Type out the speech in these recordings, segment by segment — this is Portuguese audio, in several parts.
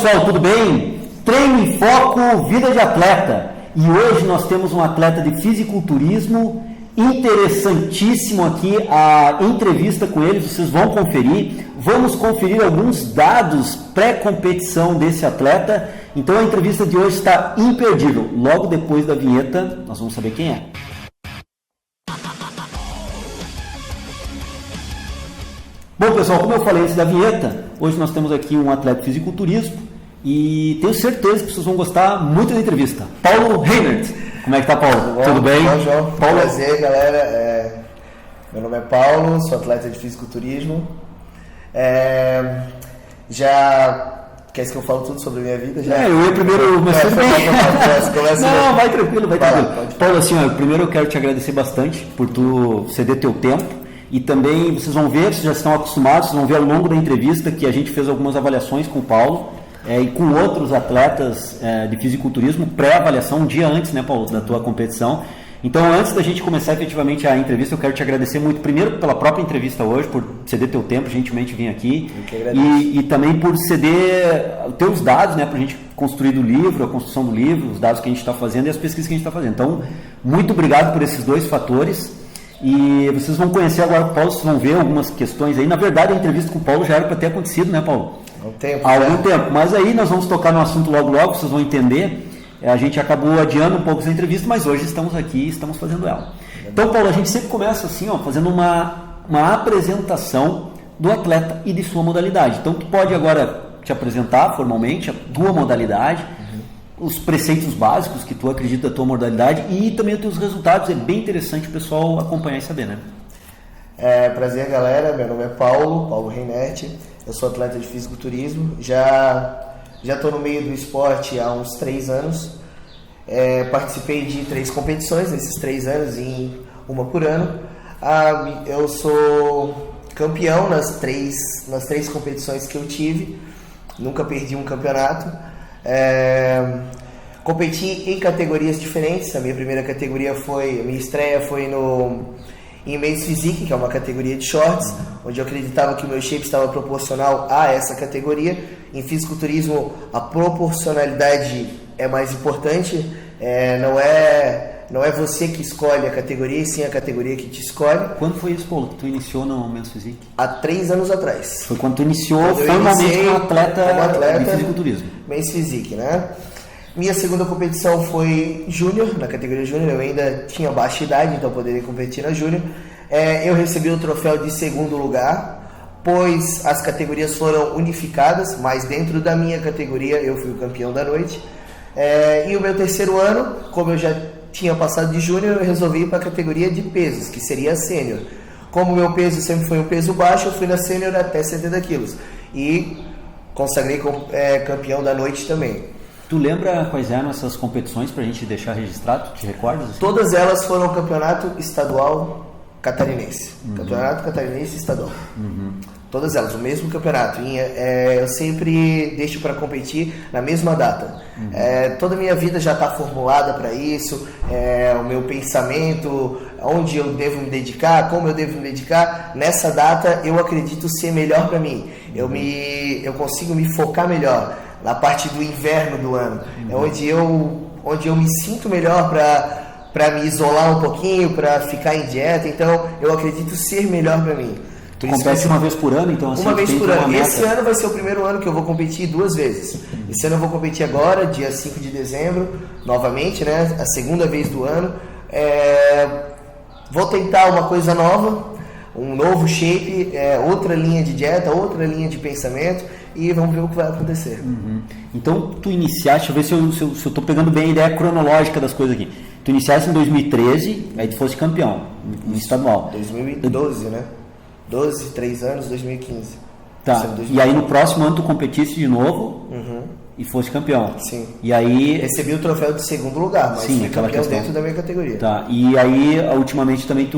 pessoal, tudo bem? Treino em Foco, vida de atleta. E hoje nós temos um atleta de fisiculturismo interessantíssimo aqui, a entrevista com ele, vocês vão conferir. Vamos conferir alguns dados pré-competição desse atleta. Então a entrevista de hoje está imperdível. Logo depois da vinheta, nós vamos saber quem é. Bom, pessoal, como eu falei antes da vinheta, hoje nós temos aqui um atleta de fisiculturismo e tenho certeza que vocês vão gostar muito da entrevista. Paulo Reinert. Como é que tá, Paulo? Tudo bem? Bom, João. Paulo. Prazer, galera. Meu nome é Paulo, sou atleta de fisiculturismo. Já... Quer que eu fale tudo sobre a minha vida? Já? Eu ia primeiro... Mas tudo bem. Não, vai tranquilo, vai tranquilo. Paulo, assim, primeiro eu quero te agradecer bastante por tu ceder teu tempo. E também, vocês vão ver, vocês já estão acostumados, vocês vão ver ao longo da entrevista que a gente fez algumas avaliações com o Paulo e com outros atletas de fisiculturismo, pré-avaliação, um dia antes, né, Paulo, da tua competição. Então, antes da gente começar efetivamente a entrevista, eu quero te agradecer muito, primeiro pela própria entrevista hoje, por ceder teu tempo, gentilmente vir aqui, e também por ceder os teus dados, né, para a gente construir do livro, a construção do livro, os dados que a gente está fazendo e as pesquisas que a gente está fazendo. Então, muito obrigado por esses dois fatores. E vocês vão conhecer agora o Paulo, vocês vão ver algumas questões aí. Na verdade, a entrevista com o Paulo já era para ter acontecido, né, Paulo? Há algum tempo. Mas aí nós vamos tocar no assunto logo, vocês vão entender. A gente acabou adiando um pouco essa entrevista, mas hoje estamos aqui e estamos fazendo ela. Então, Paulo, a gente sempre começa assim, fazendo uma apresentação do atleta e de sua modalidade. Então, tu pode agora te apresentar formalmente a tua modalidade, os preceitos básicos que tu acredita da tua modalidade e também os teus resultados. É bem interessante o pessoal acompanhar e saber, né? Prazer, galera. Meu nome é Paulo Reinert. Eu sou atleta de fisiculturismo. Já estou no meio do esporte há uns 3 anos. Participei de 3 competições nesses 3 anos, uma por ano. Eu sou campeão nas três competições que eu tive. Nunca perdi um campeonato. Competi em categorias diferentes. A minha estreia foi em Men's Physique, que é uma categoria de shorts, onde eu acreditava que o meu shape estava proporcional a essa categoria. Em fisiculturismo, a proporcionalidade é mais importante. Não é você que escolhe a categoria, e sim a categoria que te escolhe. Quando foi isso, Paulo, que tu iniciou no Men's Physique? Há 3 anos atrás. Foi quando tu iniciou formalmente como atleta de fisiculturismo. Men's Physique, né? Minha segunda competição foi Júnior, na categoria Júnior. Eu ainda tinha baixa idade, então poderia competir na Júnior. Eu recebi o troféu de segundo lugar, pois as categorias foram unificadas, mas dentro da minha categoria eu fui o campeão da noite. E o meu terceiro ano, como eu já tinha passado de Júnior, eu resolvi ir para a categoria de pesos, que seria a Sênior. Como o meu peso sempre foi um peso baixo, eu fui na Sênior até 70 quilos. E consagrei como campeão da noite também. Tu lembra quais eram essas competições para a gente deixar registrado? Te recordas? Assim? Todas elas foram campeonato estadual catarinense. Campeonato catarinense estadual. Todas elas, o mesmo campeonato. Eu sempre deixo para competir na mesma data. Toda a minha vida já está formulada para isso. O meu pensamento, onde eu devo me dedicar, como eu devo me dedicar. Nessa data eu acredito ser melhor para mim. Eu consigo me focar melhor na parte do inverno do ano. É onde eu me sinto melhor para me isolar um pouquinho, para ficar em dieta. Então eu acredito ser melhor para mim. Tu compete uma vez por ano, então assim? Uma vez por ano. Esse ano vai ser o primeiro ano que eu vou competir 2 vezes. Esse ano eu vou competir agora, dia 5 de dezembro, novamente, né? A segunda vez do ano. Vou tentar uma coisa nova, um novo shape, outra linha de dieta, outra linha de pensamento, e vamos ver o que vai acontecer. Então, tu iniciaste, deixa eu ver se eu estou pegando bem a ideia cronológica das coisas aqui. Tu iniciaste em 2013, aí tu foste campeão no estadual. 2012, né? 3 anos, 2015. Tá, e aí no próximo ano tu competiste de novo e foste campeão. Sim. E aí... Recebi o troféu de segundo lugar, mas fui campeão dentro da minha categoria. Tá, e aí ultimamente também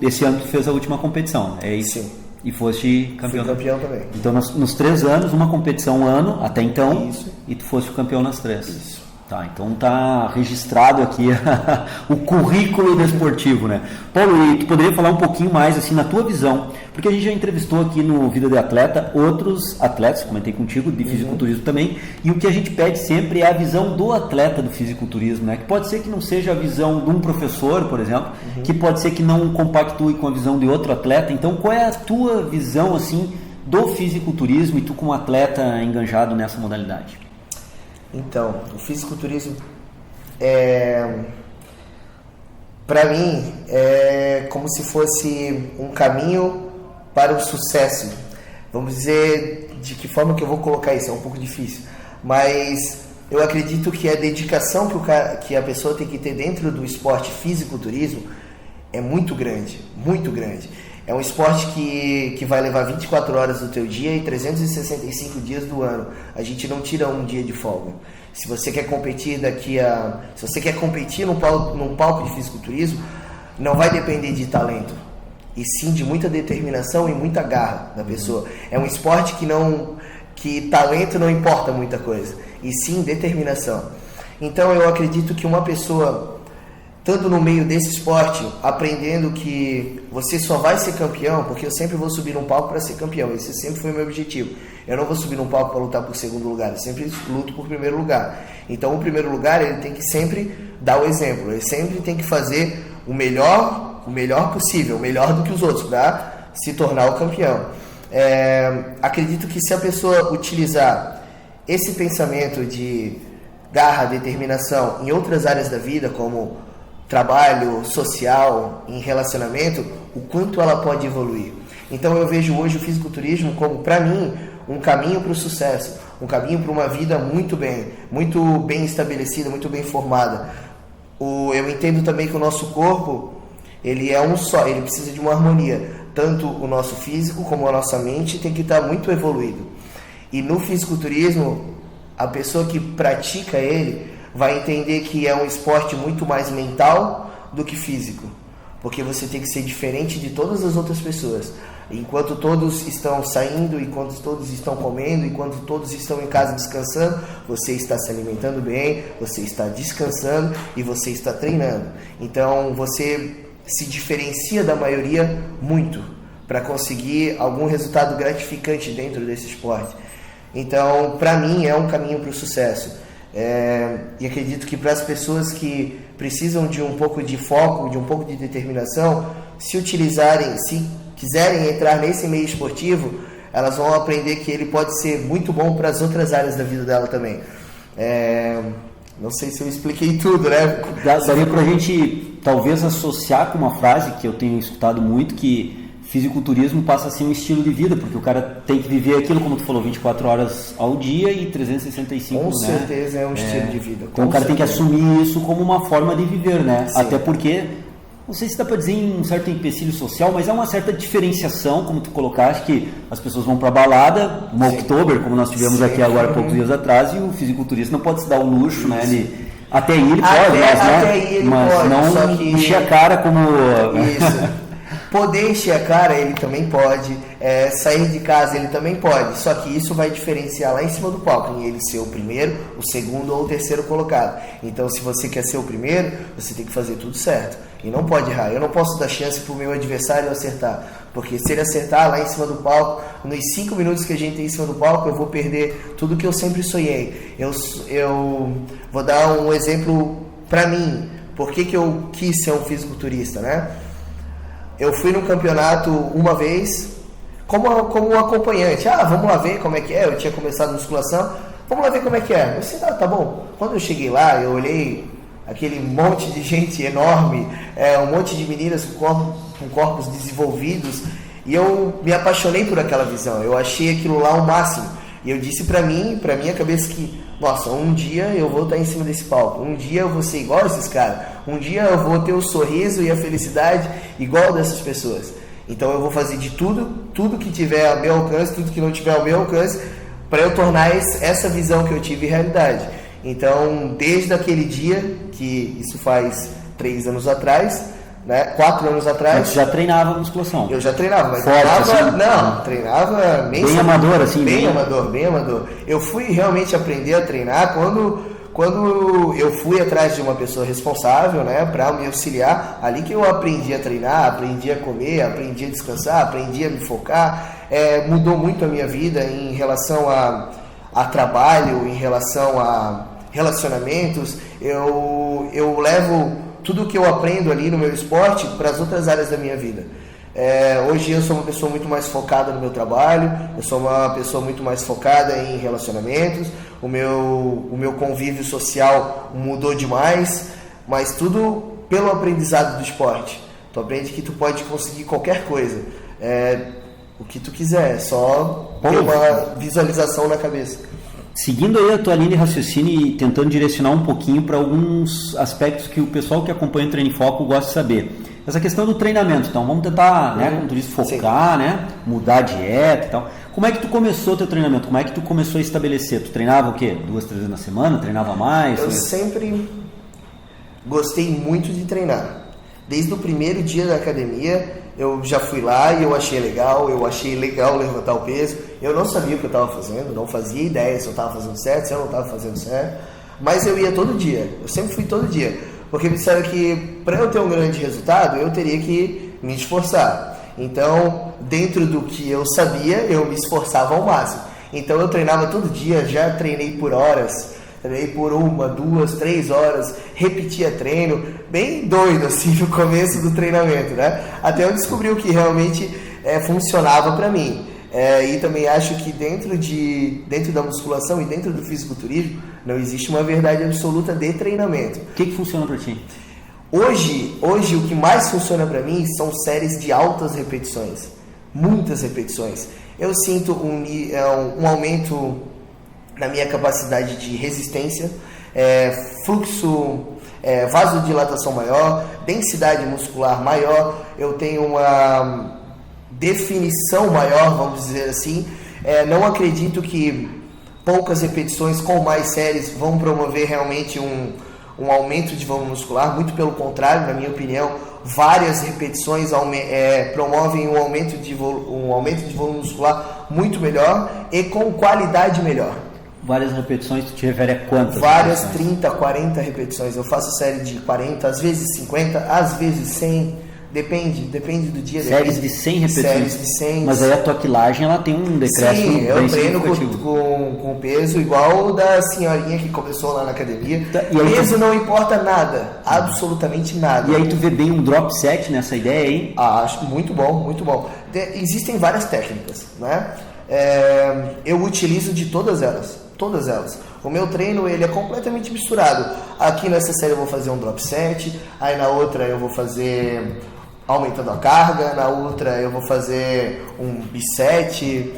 esse ano tu fez a última competição, é isso? Sim. E foste campeão. Fui campeão também. Então nos 3 anos, uma competição ano, até então, isso. E tu foste o campeão nas 3. Isso. Tá, então tá registrado aqui o currículo desportivo, né? Paulo, e tu poderia falar um pouquinho mais, assim, na tua visão, porque a gente já entrevistou aqui no Vida de Atleta outros atletas, comentei contigo, de fisiculturismo também, e o que a gente pede sempre é a visão do atleta do fisiculturismo, né? Que pode ser que não seja a visão de um professor, por exemplo, que pode ser que não compactue com a visão de outro atleta. Então, qual é a tua visão, assim, do fisiculturismo e tu como atleta enganjado nessa modalidade? Então, o fisiculturismo para mim é como se fosse um caminho para o sucesso. Vamos dizer de que forma que eu vou colocar isso, é um pouco difícil, mas eu acredito que a dedicação que a pessoa tem que ter dentro do esporte fisiculturismo é muito grande, muito grande. É um esporte que vai levar 24 horas do teu dia e 365 dias do ano. A gente não tira um dia de folga. Se você quer competir se você quer competir num palco de fisiculturismo, não vai depender de talento, e sim de muita determinação e muita garra da pessoa. É um esporte que talento não importa muita coisa, e sim determinação. Então eu acredito que uma pessoa, tanto no meio desse esporte, aprendendo que você só vai ser campeão, porque eu sempre vou subir num palco para ser campeão, esse sempre foi o meu objetivo. Eu não vou subir num palco para lutar por segundo lugar, eu sempre luto por primeiro lugar. Então o primeiro lugar, ele tem que sempre dar o exemplo, ele sempre tem que fazer o melhor possível, o melhor do que os outros, para se tornar o campeão. Acredito que se a pessoa utilizar esse pensamento de garra, determinação em outras áreas da vida, como trabalho, social, em relacionamento, o quanto ela pode evoluir. Então eu vejo hoje o fisiculturismo como, para mim, um caminho para o sucesso, um caminho para uma vida muito bem estabelecida, muito bem formada. Eu entendo também que o nosso corpo, ele é um só, ele precisa de uma harmonia. Tanto o nosso físico como a nossa mente tem que estar muito evoluído. E no fisiculturismo, a pessoa que pratica ele vai entender que é um esporte muito mais mental do que físico, porque você tem que ser diferente de todas as outras pessoas. Enquanto todos estão saindo, enquanto todos estão comendo, enquanto todos estão em casa descansando, você está se alimentando bem, você está descansando e você está treinando. Então você se diferencia da maioria muito para conseguir algum resultado gratificante dentro desse esporte. Então, para mim, é um caminho para o sucesso. E acredito que para as pessoas que precisam de um pouco de foco, de um pouco de determinação, se quiserem entrar nesse meio esportivo, elas vão aprender que ele pode ser muito bom para as outras áreas da vida dela também. Não sei se eu expliquei tudo, né? Daria para a gente talvez associar com uma frase que eu tenho escutado muito, que fisiculturismo passa a ser um estilo de vida, porque o cara tem que viver aquilo, como tu falou, 24 horas ao dia e 365, com certeza é um estilo de vida. Então o cara tem que assumir isso como uma forma de viver, né? Sim. Até porque, não sei se dá para dizer um certo empecilho social, mas há uma certa diferenciação, como tu colocaste, que as pessoas vão para balada, uma Oktober, como nós tivemos aqui agora há poucos dias atrás, e o fisiculturista não pode se dar o luxo, né? Até aí ele pode, mas não encher a cara como... Isso. Poder encher a cara, ele também pode, sair de casa, ele também pode, só que isso vai diferenciar lá em cima do palco, em ele ser o primeiro, o segundo ou o terceiro colocado. Então, se você quer ser o primeiro, você tem que fazer tudo certo, e não pode errar. Eu não posso dar chance para o meu adversário acertar, porque se ele acertar lá em cima do palco, nos 5 minutos que a gente tem em cima do palco, eu vou perder tudo que eu sempre sonhei. Eu vou dar um exemplo para mim, por que eu quis ser um fisiculturista, né? Eu fui num campeonato uma vez como um acompanhante. Vamos lá ver como é que é. Eu tinha começado a musculação. Vamos lá ver como é que é. Eu disse, tá bom. Quando eu cheguei lá, eu olhei aquele monte de gente enorme, um monte de meninas com corpos desenvolvidos, e eu me apaixonei por aquela visão. Eu achei aquilo lá o máximo. E eu disse pra minha cabeça que, nossa, um dia eu vou estar em cima desse palco, um dia eu vou ser igual a esses caras, um dia eu vou ter o sorriso e a felicidade igual dessas pessoas. Então eu vou fazer de tudo que tiver ao meu alcance, tudo que não tiver ao meu alcance, para eu tornar essa visão que eu tive realidade. Então, desde aquele dia, que isso faz 3 anos atrás, né, 4 anos atrás... Mas já treinava musculação? Eu já treinava, mas forte, treinava bem amador, assim? Bem amador. Eu fui realmente aprender a treinar quando quando eu fui atrás de uma pessoa responsável, né, para me auxiliar, ali que eu aprendi a treinar, aprendi a comer, aprendi a descansar, aprendi a me focar, mudou muito a minha vida em relação a trabalho, em relação a relacionamentos. Eu levo tudo que eu aprendo ali no meu esporte para as outras áreas da minha vida. Hoje eu sou uma pessoa muito mais focada no meu trabalho, eu sou uma pessoa muito mais focada em relacionamentos, o meu convívio social mudou demais, mas tudo pelo aprendizado do esporte. Tu aprende que tu pode conseguir qualquer coisa, o que tu quiser, só ter uma visualização na cabeça. Seguindo aí a tua linha de raciocínio e tentando direcionar um pouquinho para alguns aspectos que o pessoal que acompanha o Treino em Foco gosta de saber. Essa questão do treinamento, então vamos tentar, né, como tu disse, focar, né, mudar a dieta e tal. Como é que tu começou o teu treinamento? Como é que tu começou a estabelecer? Tu treinava o quê? 2, 3 vezes na semana? Treinava mais? Eu sempre gostei muito de treinar. Desde o primeiro dia da academia, eu já fui lá e eu achei legal levantar o peso. Eu não sabia o que eu estava fazendo, não fazia ideia se eu estava fazendo certo, se eu não estava fazendo certo. Mas eu ia todo dia, eu sempre fui todo dia. Porque me disseram que para eu ter um grande resultado, eu teria que me esforçar. Então, dentro do que eu sabia, eu me esforçava ao máximo. Então eu treinava todo dia, já treinei por horas, treinei por 1, 2, 3 horas, repetia treino, bem doido assim no começo do treinamento, né? Até eu descobri o que realmente funcionava para mim. E também acho que dentro da musculação e dentro do fisiculturismo não existe uma verdade absoluta de treinamento. O que funciona para ti? Hoje o que mais funciona para mim são séries de altas repetições, muitas repetições. Eu sinto um aumento na minha capacidade de resistência, fluxo, vasodilatação maior, densidade muscular maior, eu tenho uma definição maior, vamos dizer assim. Não acredito que poucas repetições com mais séries vão promover realmente um aumento de volume muscular, muito pelo contrário, na minha opinião, várias repetições promovem um aumento de volume muscular muito melhor e com qualidade melhor. Várias repetições, tu te refere a quantas? Várias, 30, 40 repetições. Eu faço série de 40, às vezes 50, às vezes 100. Depende do dia. Séries de 100 repetições? Séries de 100. Mas aí a tua quilagem, ela tem um decréscimo. Sim, eu treino com peso igual da senhorinha que começou lá na academia. Peso não importa nada, absolutamente nada. E aí tu vê bem um drop set nessa ideia aí? Acho muito bom, muito bom. Existem várias técnicas, né? Eu utilizo de todas elas. O meu treino ele é completamente misturado. Aqui nessa série eu vou fazer um drop set, aí na outra eu vou fazer aumentando a carga, na outra eu vou fazer um biset.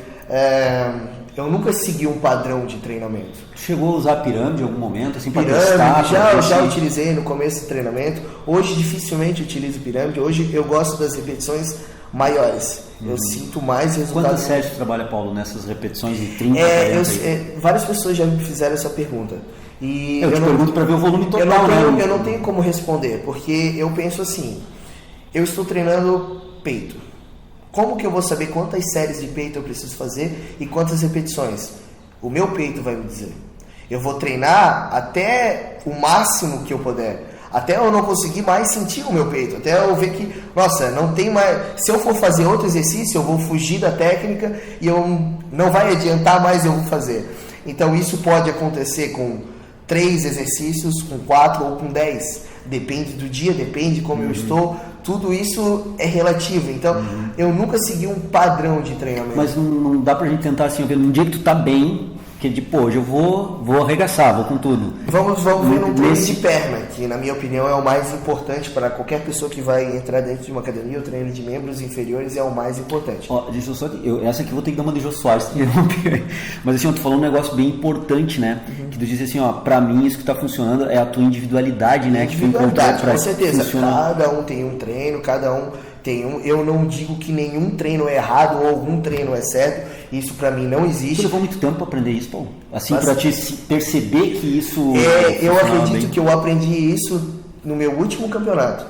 Eu nunca segui um padrão de treinamento. Chegou a usar pirâmide em algum momento? Assim, Pirâmide, já utilizei no começo do treinamento. Hoje dificilmente utilizo pirâmide. Hoje eu gosto das repetições maiores. Eu sinto mais resultado. Quantas séries tu trabalha, Paulo, nessas repetições de 30, 40? Várias pessoas já me fizeram essa pergunta. E eu te pergunto para ver o volume total. Eu não tenho como responder, porque eu penso assim, eu estou treinando peito. Como que eu vou saber quantas séries de peito eu preciso fazer e quantas repetições? O meu peito vai me dizer. Eu vou treinar até o máximo que eu puder. Até eu não conseguir mais sentir o meu peito. Até eu ver que, nossa, não tem mais... Se eu for fazer outro exercício, eu vou fugir da técnica e não vai adiantar mais eu vou fazer. Então isso pode acontecer com 3 exercícios, com 4 ou com 10. Depende do dia, depende como eu estou. Tudo isso é relativo. Então, eu nunca segui um padrão de treinamento. Mas não dá pra gente tentar assim, ver num dia que tu tá bem, que hoje eu vou arregaçar, vou com tudo. Vamos ver num treino de perna, que na minha opinião é o mais importante para qualquer pessoa que vai entrar dentro de uma academia. O treino de membros inferiores é o mais importante. Deixa eu só... essa aqui eu vou ter que dar uma de Jô Soares. Mas assim, tu falou um negócio bem importante, né? Que tu disse assim, pra mim isso que tá funcionando é a tua individualidade, né? Individualidade, com certeza. Cada um tem um treino, cada um tem um. Eu não digo que nenhum treino é errado ou algum treino é certo. Isso pra mim não existe. Tu levou muito tempo pra aprender isso, Paulo? Assim, pra te perceber que isso... eu acredito que eu aprendi isso no meu último campeonato.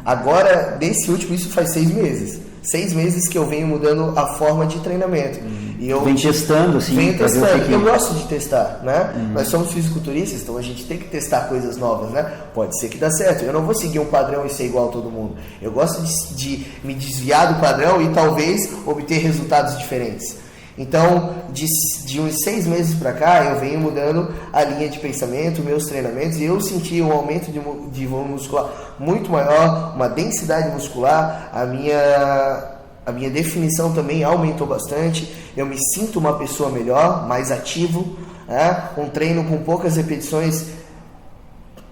Agora, desse último, isso faz 6 meses. 6 meses que eu venho mudando a forma de treinamento. E eu vem testando, assim. Venho testando. Eu gosto de testar, né? Nós somos fisiculturistas, então a gente tem que testar coisas novas, né? Pode ser que dá certo. Eu não vou seguir um padrão e ser igual a todo mundo. Eu gosto de me desviar do padrão e talvez obter resultados diferentes. Então, de uns 6 meses para cá, eu venho mudando a linha de pensamento, meus treinamentos, e eu senti um aumento de volume muscular muito maior, uma densidade muscular, a minha definição também aumentou bastante, eu me sinto uma pessoa melhor, mais ativo, né? Um treino com poucas repetições,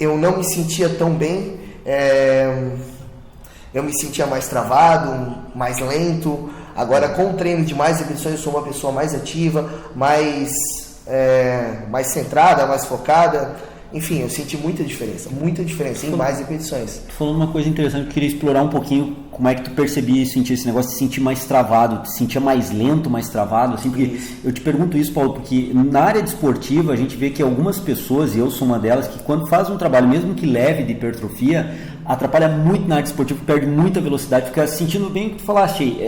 eu não me sentia tão bem, eu me sentia mais travado, mais lento. Agora, com o treino de mais repetições, eu sou uma pessoa mais ativa, mais centrada, mais focada. Enfim, eu senti muita diferença em mais repetições. Tu falou uma coisa interessante, eu queria explorar um pouquinho como é que tu percebia e sentia esse negócio de sentir mais travado, te sentia mais lento, mais travado, assim, porque eu te pergunto isso, Paulo, porque na área desportiva a gente vê que algumas pessoas, e eu sou uma delas, que quando faz um trabalho, mesmo que leve de hipertrofia, atrapalha muito na área desportiva, perde muita velocidade, fica sentindo bem o que tu falaste,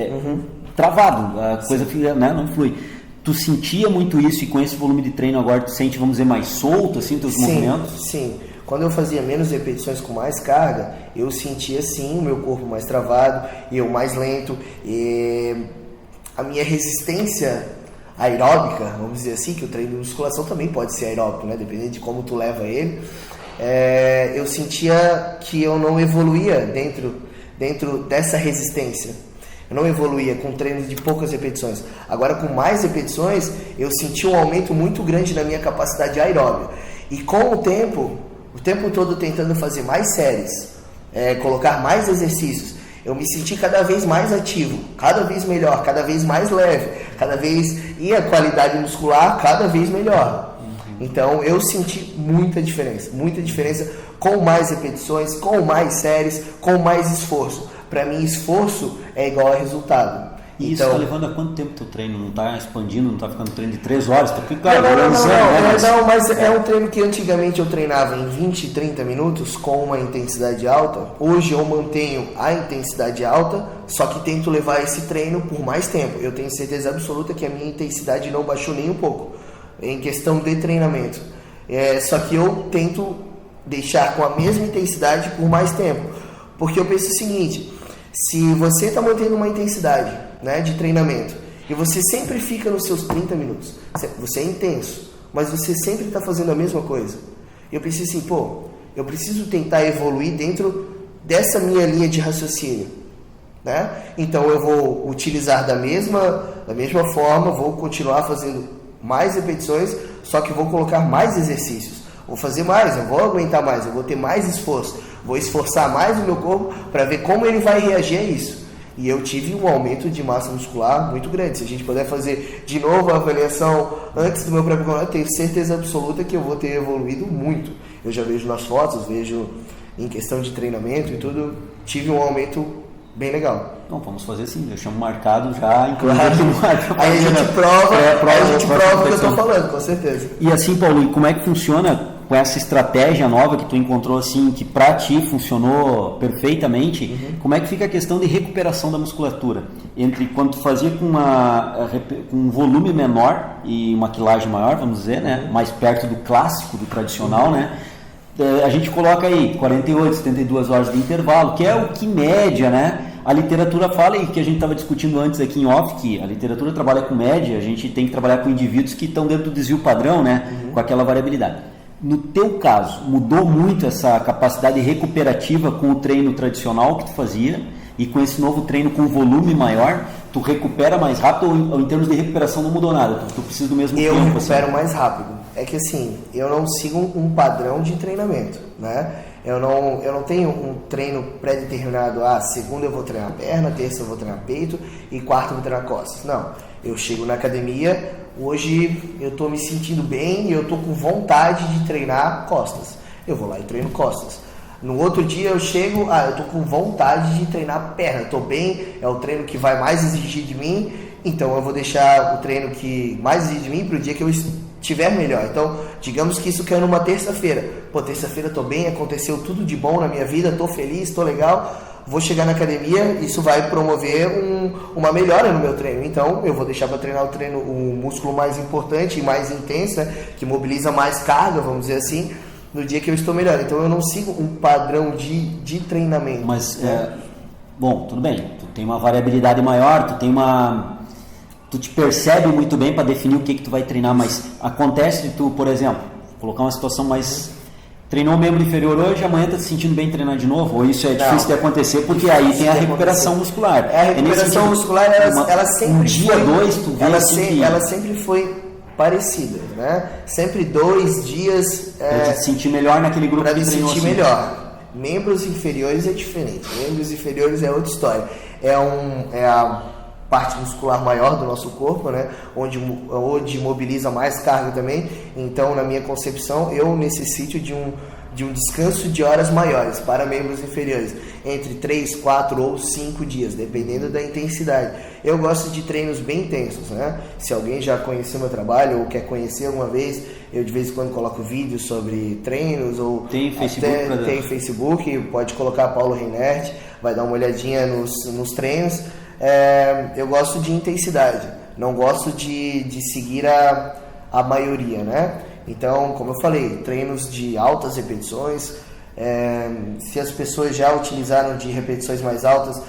travado, a coisa fica, né, não flui. Tu sentia muito isso e com esse volume de treino agora tu sente, vamos dizer, mais solto, assim, teus movimentos? Sim. Quando eu fazia menos repetições com mais carga, eu sentia, sim, o meu corpo mais travado, eu mais lento, e a minha resistência aeróbica, vamos dizer assim, que o treino de musculação também pode ser aeróbico, né, dependendo de como tu leva ele, eu sentia que eu não evoluía dentro dessa resistência. Eu não evoluía com treinos de poucas repetições. Agora, com mais repetições, eu senti um aumento muito grande na minha capacidade aeróbica. E com o tempo todo tentando fazer mais séries, colocar mais exercícios, eu me senti cada vez mais ativo, cada vez melhor, cada vez mais leve, e a qualidade muscular cada vez melhor. Então, eu senti muita diferença com mais repetições, com mais séries, com mais esforço. Para mim, esforço é igual a resultado. E isso está levando a quanto tempo teu treino? Não está expandindo, não está ficando treino de 3 horas? Tá ficando, não, mas é um treino que antigamente eu treinava em 20, 30 minutos com uma intensidade alta. Hoje eu mantenho a intensidade alta, só que tento levar esse treino por mais tempo. Eu tenho certeza absoluta que a minha intensidade não baixou nem um pouco em questão de treinamento. Só que eu tento deixar com a mesma intensidade por mais tempo. Porque eu penso o seguinte, se você está mantendo uma intensidade, né, de treinamento e você sempre fica nos seus 30 minutos, você é intenso, mas você sempre está fazendo a mesma coisa. Eu pensei assim, eu preciso tentar evoluir dentro dessa minha linha de raciocínio, né? Então eu vou utilizar da mesma forma, vou continuar fazendo mais repetições, só que vou colocar mais exercícios. Vou fazer mais, eu vou aguentar mais, eu vou ter mais esforço, vou esforçar mais o meu corpo para ver como ele vai reagir a isso. E eu tive um aumento de massa muscular muito grande. Se a gente puder fazer de novo a avaliação antes do meu pré-campeonato, tenho certeza absoluta que eu vou ter evoluído muito. Eu já vejo nas fotos, vejo em questão de treinamento e tudo, tive um aumento bem legal. Não, vamos fazer assim, deixamos marcado já, inclusive claro. Aí a gente prova o que eu estou falando, com certeza. E assim, Paulo, e como é que funciona com essa estratégia nova que tu encontrou, assim, que pra ti funcionou perfeitamente, como é que fica a questão de recuperação da musculatura? Entre quando tu fazia com um volume menor e uma quilagem maior, vamos dizer, né? Mais perto do clássico, do tradicional, né? A gente coloca aí 48, 72 horas de intervalo, que é o que média, né? A literatura fala, e que a gente estava discutindo antes aqui em off, que a literatura trabalha com média, a gente tem que trabalhar com indivíduos que estão dentro do desvio padrão, né? Com aquela variabilidade. No teu caso, mudou muito essa capacidade recuperativa com o treino tradicional que tu fazia e com esse novo treino com volume maior, tu recupera mais rápido ou em termos de recuperação não mudou nada? Tu precisa do mesmo tempo? Eu recupero mais rápido. É que assim, eu não sigo um padrão de treinamento, né? Eu não tenho um treino pré-determinado. Segunda eu vou treinar perna, terça eu vou treinar peito e quarta eu vou treinar costas. Não, eu chego na academia, hoje eu estou me sentindo bem e eu estou com vontade de treinar costas. Eu vou lá e treino costas. No outro dia eu chego, eu estou com vontade de treinar perna, estou bem, é o treino que vai mais exigir de mim, então eu vou deixar o treino que mais exige de mim para o dia que eu estiver melhor. Então, digamos que isso caiu numa terça-feira. Terça-feira estou bem, aconteceu tudo de bom na minha vida, estou feliz, estou legal. vou chegar na academia, isso vai promover uma melhora no meu treino. Então, eu vou deixar para treinar o músculo mais importante e mais intenso, né? Que mobiliza mais carga, vamos dizer assim, no dia que eu estou melhor. Então, eu não sigo um padrão de treinamento. Mas, bom, tudo bem. Tu tem uma variabilidade maior, tu te percebe muito bem para definir o que tu vai treinar, mas acontece de tu, por exemplo, colocar uma situação mais... Treinou o membro inferior hoje, amanhã está se sentindo bem treinar de novo? Ou isso é difícil de acontecer, porque aí tem a recuperação muscular. A recuperação muscular, ela sempre um dia, dois, tu vê ela sempre foi parecida, né? Sempre 2 dias... Para te sentir melhor naquele grupo que treinou. Para me sentir melhor. Membros inferiores é diferente. Membros inferiores é outra história. É a parte muscular maior do nosso corpo, né? Onde mobiliza mais carga também. Então, na minha concepção, eu necessito de um descanso de horas maiores para membros inferiores, entre 3, 4 ou 5 dias, dependendo da intensidade. Eu gosto de treinos bem intensos, né? Se alguém já conheceu meu trabalho ou quer conhecer alguma vez, eu de vez em quando coloco vídeos sobre treinos, ou tem Facebook, tem Facebook, pode colocar Paulo Reinert, vai dar uma olhadinha nos treinos. Eu gosto de intensidade, não gosto de seguir a maioria, né? Então, como eu falei, treinos de altas repetições, se as pessoas já utilizaram de repetições mais altas,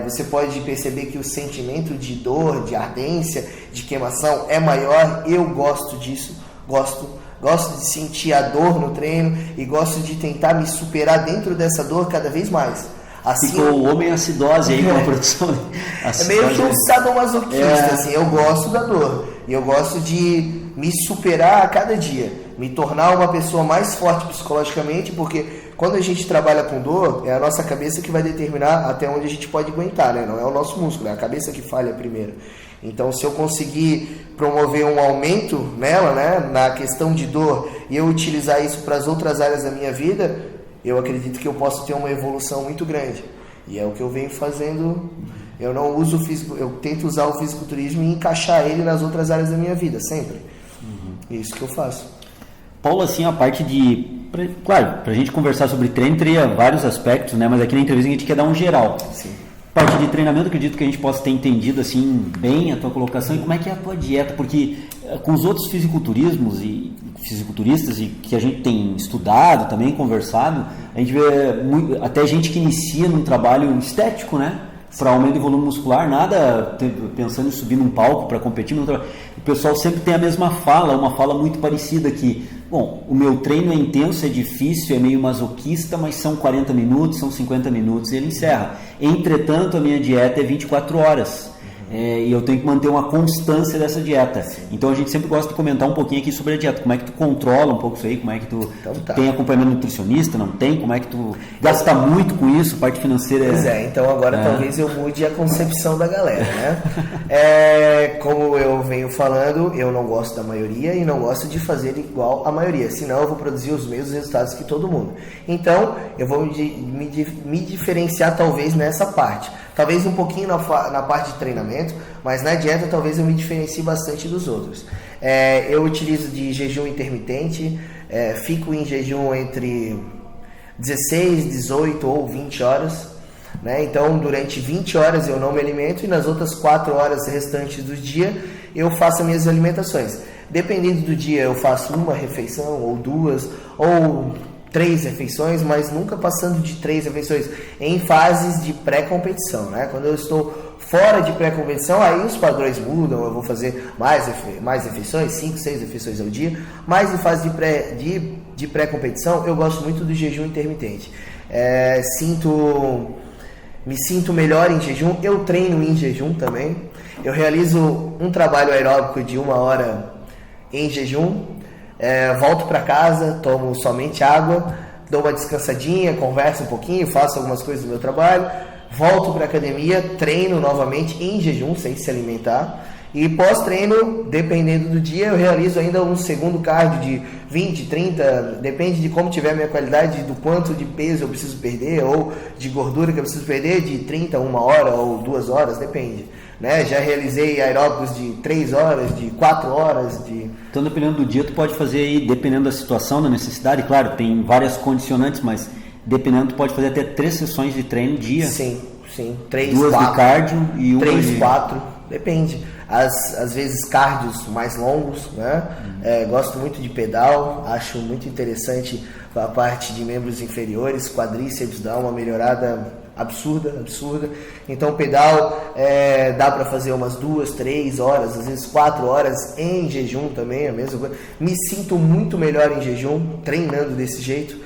você pode perceber que o sentimento de dor, de ardência, de queimação é maior. Eu gosto disso, gosto de sentir a dor no treino e gosto de tentar me superar dentro dessa dor cada vez mais. Assim, ficou o homem acidose aí com a produção. É meio que um sadomasoquista, assim, eu gosto da dor. E eu gosto de me superar a cada dia. Me tornar uma pessoa mais forte psicologicamente, porque quando a gente trabalha com dor, é a nossa cabeça que vai determinar até onde a gente pode aguentar, né? Não é o nosso músculo, é a cabeça que falha primeiro. Então, se eu conseguir promover um aumento nela, né, na questão de dor, e eu utilizar isso para as outras áreas da minha vida, eu acredito que eu posso ter uma evolução muito grande. E é o que eu venho fazendo. Eu não uso eu tento usar o fisiculturismo e encaixar ele nas outras áreas da minha vida, sempre. Isso que eu faço. Paulo, assim, a parte de... Claro, para a gente conversar sobre treino, teria vários aspectos, né? Mas aqui na entrevista a gente quer dar um geral. Sim. Parte de treinamento, acredito que a gente possa ter entendido assim bem a tua colocação e como é que é a tua dieta, porque com os outros fisiculturistas e que a gente tem estudado também, conversado, a gente vê até gente que inicia num trabalho estético, né? Para aumento de volume muscular, nada pensando em subir num palco para competir. O pessoal sempre tem a mesma fala, uma fala muito parecida que, bom, o meu treino é intenso, é difícil, é meio masoquista, mas são 40 minutos, são 50 minutos e ele encerra. Entretanto, a minha dieta é 24 horas. E eu tenho que manter uma constância dessa dieta. Então a gente sempre gosta de comentar um pouquinho aqui sobre a dieta. Como é que tu controla um pouco isso aí? Como é que tu tem acompanhamento nutricionista? Não tem? Como é que tu gasta muito com isso? Parte financeira Pois então agora talvez eu mude a concepção da galera, né? Como eu venho falando, eu não gosto da maioria e não gosto de fazer igual a maioria, senão eu vou produzir os mesmos resultados que todo mundo. Então eu vou me diferenciar talvez nessa parte. Talvez um pouquinho na parte de treinamento, mas na dieta talvez eu me diferencie bastante dos outros. Eu utilizo de jejum intermitente, fico em jejum entre 16, 18 ou 20 horas. Né? Então, durante 20 horas eu não me alimento e nas outras 4 horas restantes do dia eu faço as minhas alimentações. Dependendo do dia, eu faço uma refeição, ou 2, ou 3 refeições, mas nunca passando de 3 refeições em fases de pré-competição, né? Quando eu estou fora de pré-competição, aí os padrões mudam, eu vou fazer mais refeições, 5, 6 refeições ao dia, mas em fase de pré-competição, eu gosto muito do jejum intermitente. Me sinto melhor em jejum, eu treino em jejum também, eu realizo um trabalho aeróbico de 1 hora em jejum, volto para casa, tomo somente água, dou uma descansadinha, converso um pouquinho, faço algumas coisas do meu trabalho, volto para a academia, treino novamente em jejum, sem se alimentar, e pós-treino, dependendo do dia, eu realizo ainda um segundo cardio de 20, 30, depende de como tiver a minha qualidade, do quanto de peso eu preciso perder, ou de gordura que eu preciso perder, de 30, 1 hora ou 2 horas, depende. Né? Já realizei aeróbicos de 3 horas, de 4 horas. Então, dependendo do dia, tu pode fazer aí, dependendo da situação, da necessidade, claro, tem várias condicionantes, mas dependendo, tu pode fazer até 3 sessões de treino dia. Sim, 3, 2 4. de cardio e 1 3, 4, depende. Às vezes cardios mais longos, né? Gosto muito de pedal, acho muito interessante a parte de membros inferiores, quadríceps dá uma melhorada absurda. Então pedal dá para fazer umas 2, 3 horas, às vezes 4 horas em jejum também, a mesma coisa. Me sinto muito melhor em jejum, treinando desse jeito.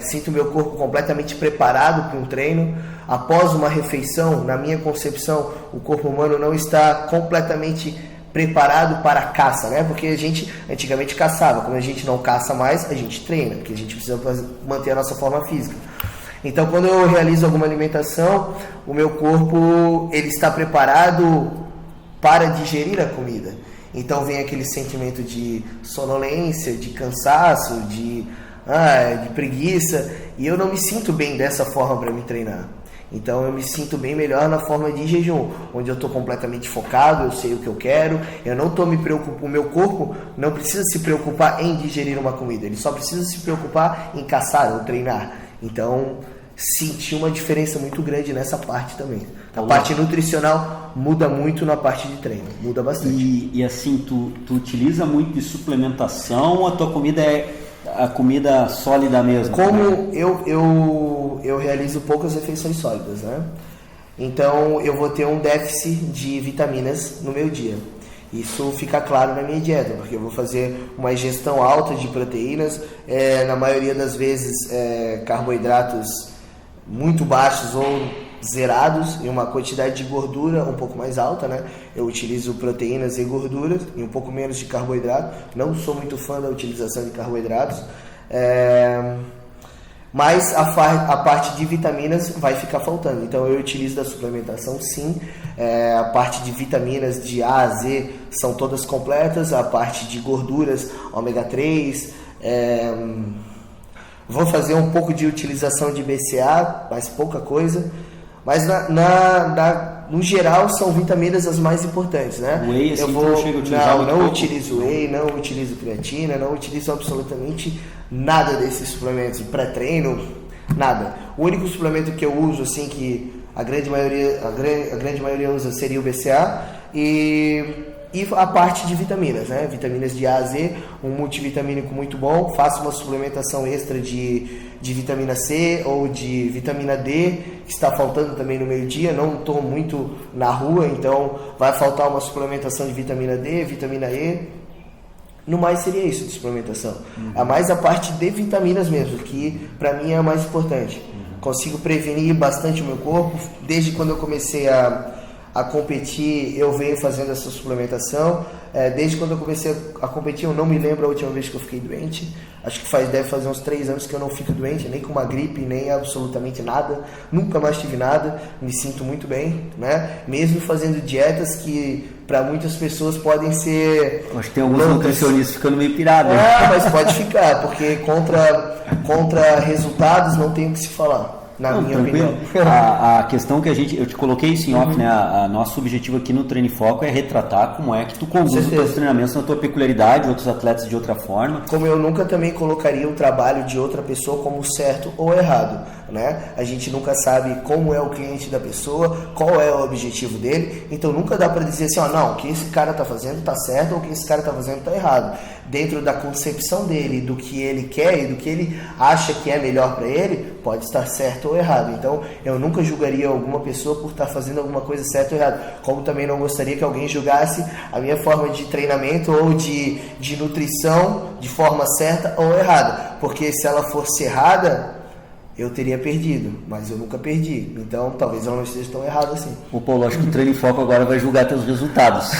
Sinto meu corpo completamente preparado para um treino. Após uma refeição, na minha concepção, o corpo humano não está completamente preparado para a caça, né? Porque a gente antigamente caçava, como a gente não caça mais, a gente treina, porque a gente precisa manter a nossa forma física. Então, quando eu realizo alguma alimentação, o meu corpo ele está preparado para digerir a comida. Então, vem aquele sentimento de sonolência, de cansaço, de preguiça, e eu não me sinto bem dessa forma para me treinar. Então eu me sinto bem melhor na forma de jejum, onde eu estou completamente focado, eu sei o que eu quero, eu não estou me preocupando, o meu corpo não precisa se preocupar em digerir uma comida, ele só precisa se preocupar em caçar ou treinar. Então senti uma diferença muito grande nessa parte também. A parte nutricional muda muito na parte de treino, muda bastante. E assim, tu utiliza muito de suplementação ou a tua comida é a comida sólida mesmo? Como eu realizo poucas refeições sólidas, né? Então eu vou ter um déficit de vitaminas no meu dia. Isso fica claro na minha dieta, porque eu vou fazer uma ingestão alta de proteínas, na maioria das vezes carboidratos muito baixos ou zerados e uma quantidade de gordura um pouco mais alta, né? Eu utilizo proteínas e gorduras e um pouco menos de carboidrato. Não sou muito fã da utilização de carboidratos, mas a parte de vitaminas vai ficar faltando. Então eu utilizo da suplementação, sim. A parte de vitaminas de A a Z são todas completas. A parte de gorduras, ômega 3. Vou fazer um pouco de utilização de BCA, mas pouca coisa. Mas no geral são vitaminas as mais importantes, né? Whey, assim, não chega a utilizar não utilizo whey, não utilizo creatina, não utilizo absolutamente nada desses suplementos, pré-treino, nada. O único suplemento que eu uso, assim, que a grande maioria usa seria o BCA e a parte de vitaminas, né? Vitaminas de A a Z, um multivitamínico muito bom. Faço uma suplementação extra de vitamina C ou de vitamina D, que está faltando também no meio-dia. Não estou muito na rua, então vai faltar uma suplementação de vitamina D, vitamina E. No mais seria isso de suplementação. A mais a parte de vitaminas mesmo, que para mim é a mais importante. Consigo prevenir bastante o meu corpo. Desde quando eu comecei a competir, eu venho fazendo essa suplementação. Desde quando eu comecei a competir, eu não me lembro a última vez que eu fiquei doente. Acho que deve fazer uns 3 anos que eu não fico doente, nem com uma gripe, nem absolutamente nada. Nunca mais tive nada, me sinto muito bem, né? Mesmo fazendo dietas que para muitas pessoas podem ser... Acho que tem alguns nutricionistas ficando meio pirados. Mas pode ficar, porque contra resultados não tem o que se falar. Na minha opinião. A questão que eu te coloquei isso em off, né? A nosso objetivo aqui no Treine Foco é retratar como é que tu conduz os teus treinamentos na tua peculiaridade, outros atletas de outra forma. Como eu nunca também colocaria o trabalho de outra pessoa como certo ou errado, né? A gente nunca sabe como é o cliente da pessoa, qual é o objetivo dele, então nunca dá para dizer assim, não, o que esse cara tá fazendo tá certo ou o que esse cara tá fazendo tá errado. Dentro da concepção dele, do que ele quer e do que ele acha que é melhor para ele, pode estar certo ou errado. Então, eu nunca julgaria alguma pessoa por estar fazendo alguma coisa certa ou errada. Como também não gostaria que alguém julgasse a minha forma de treinamento ou de nutrição de forma certa ou errada. Porque se ela fosse errada, eu teria perdido, mas eu nunca perdi. Então, talvez ela não esteja tão errada assim. Paulo, acho que o Treine Foco agora vai julgar teus resultados.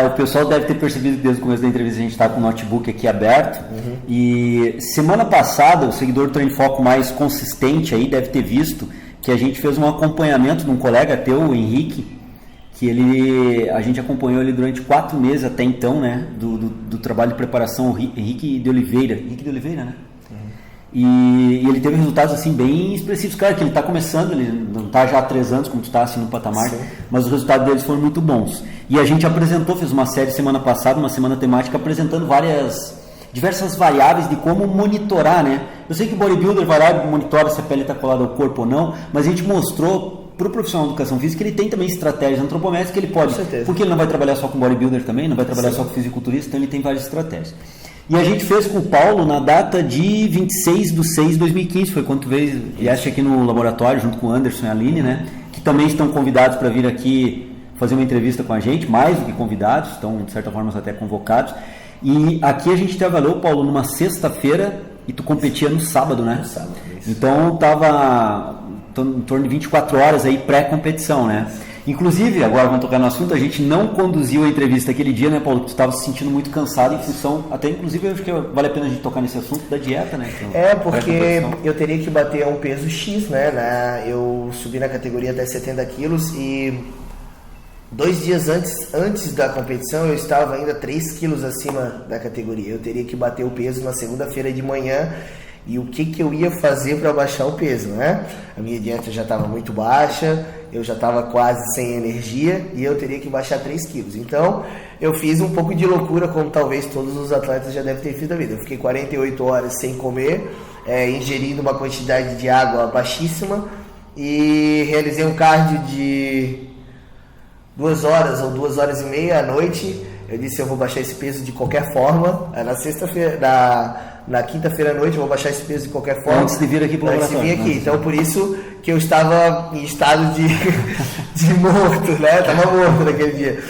O pessoal deve ter percebido que desde o começo da entrevista a gente está com o notebook aqui aberto. E semana passada, o seguidor do Treine Foco mais consistente aí deve ter visto que a gente fez um acompanhamento de um colega teu, o Henrique, que a gente acompanhou ele durante 4 meses até então, né? Do trabalho de preparação, o Henrique de Oliveira. Henrique de Oliveira, né? E ele teve resultados assim bem expressivos. Claro que ele está começando, ele não está já há 3 anos como tu está assim no patamar. Sim. Mas os resultados deles foram muito bons. E a gente fez uma série semana passada, uma semana temática, apresentando várias diversas variáveis de como monitorar, né? Eu sei que o bodybuilder vai lá e monitora se a pele está colada ao corpo ou não, mas a gente mostrou para o profissional de educação física que ele tem também estratégias antropométricas que ele pode, porque ele não vai trabalhar só com bodybuilder também, não vai trabalhar só com fisiculturista, então ele tem várias estratégias. E a gente fez com o Paulo na data de 26/6/2015, foi quando tu vieste aqui no laboratório junto com o Anderson e a Aline, né? Que também estão convidados para vir aqui fazer uma entrevista com a gente, mais do que convidados, estão de certa forma até convocados. E aqui a gente te avaliou, Paulo, numa sexta-feira e tu competia no sábado, né? No sábado, isso. Então estava em torno de 24 horas aí pré-competição, né? Inclusive, agora vamos tocar no assunto, a gente não conduziu a entrevista aquele dia, né, Paulo? Tu estava se sentindo muito cansado em função, até inclusive eu acho que vale a pena a gente tocar nesse assunto da dieta, né? Porque eu teria que bater um peso X, né? Eu subi na categoria até 70 quilos e 2 dias antes da competição eu estava ainda 3 quilos acima da categoria. Eu teria que bater o peso na segunda-feira de manhã. E o que eu ia fazer para baixar o peso, né? A minha dieta já estava muito baixa, eu já estava quase sem energia e eu teria que baixar 3 quilos. Então, eu fiz um pouco de loucura, como talvez todos os atletas já devem ter feito na vida. Eu fiquei 48 horas sem comer, ingerindo uma quantidade de água baixíssima e realizei um cardio de 2 horas ou 2 horas e meia à noite. Eu disse, eu vou baixar esse peso de qualquer forma. Na sexta-feira, na quinta-feira à noite, eu vou baixar esse peso de qualquer forma. Antes de vir aqui para o laboratório. Antes de vir aqui. Então, por isso que eu estava em estado de morto, né? Estava morto naquele dia.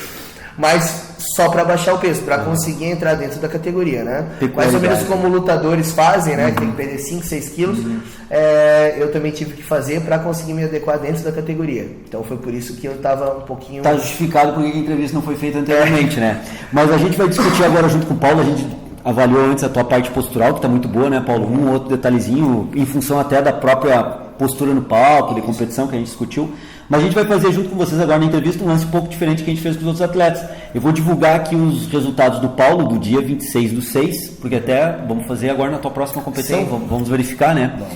Mas só para baixar o peso, para conseguir entrar dentro da categoria, né? Mais ou menos como lutadores fazem, né? Que tem que perder 5, 6 quilos. Eu também tive que fazer para conseguir me adequar dentro da categoria. Então foi por isso que eu estava um pouquinho... Está justificado porque a entrevista não foi feita anteriormente, né? Mas a gente vai discutir agora junto com o Paulo, a gente avaliou antes a tua parte postural, que está muito boa, né, Paulo? Um outro detalhezinho, em função até da própria postura no palco, de competição que a gente discutiu. Mas a gente vai fazer junto com vocês agora na entrevista um lance um pouco diferente que a gente fez com os outros atletas. Eu vou divulgar aqui os resultados do Paulo do dia 26/6, porque até vamos fazer agora na tua próxima competição, vamos verificar, né? Bom.